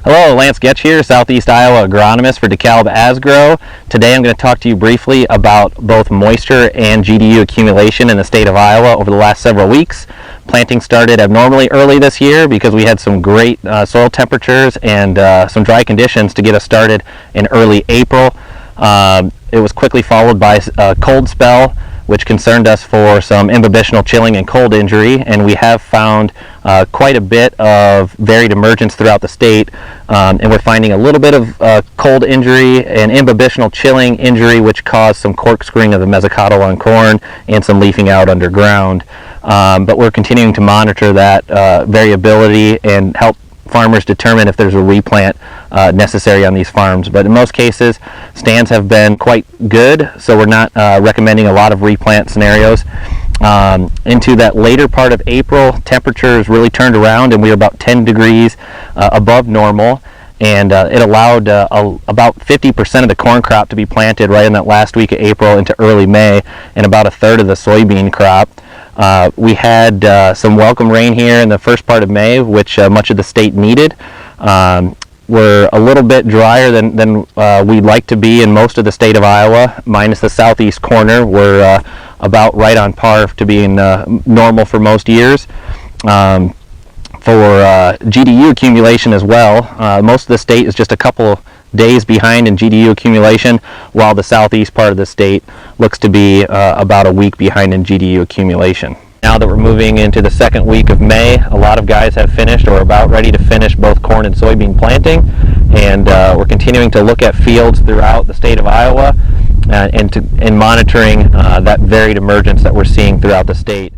Hello, Lance Getch here, Southeast Iowa agronomist for DeKalb Asgrow. Today I'm going to talk to you briefly about both moisture and GDU accumulation in the state of Iowa over the last several weeks. Planting started abnormally early this year because we had some great soil temperatures and some dry conditions to get us started in early April. It was quickly followed by a cold spell, which concerned us for some imbibitional chilling and cold injury, and we have found quite a bit of varied emergence throughout the state, and we're finding a little bit of cold injury and imbibitional chilling injury, which caused some corkscrewing of the mesocotyl on corn and some leafing out underground. But we're continuing to monitor that variability and help farmers determine if there's a replant necessary on these farms. But in most cases, stands have been quite good, so we're not recommending a lot of replant scenarios. Into that later part of April, temperatures really turned around and we were about 10 degrees above normal, and it allowed about 50% of the corn crop to be planted right in that last week of April into early May, and about a third of the soybean crop. We had some welcome rain here in the first part of May, which much of the state needed. We're a little bit drier than we'd like to be in most of the state of Iowa, minus the southeast corner. We're about right on par to being normal for most years. For GDU accumulation as well, most of the state is just a couple days behind in GDU accumulation, while the southeast part of the state looks to be about a week behind in GDU accumulation. Now that we're moving into the second week of May, a lot of guys have finished or are about ready to finish both corn and soybean planting, and we're continuing to look at fields throughout the state of Iowa and monitoring that varied emergence that we're seeing throughout the state.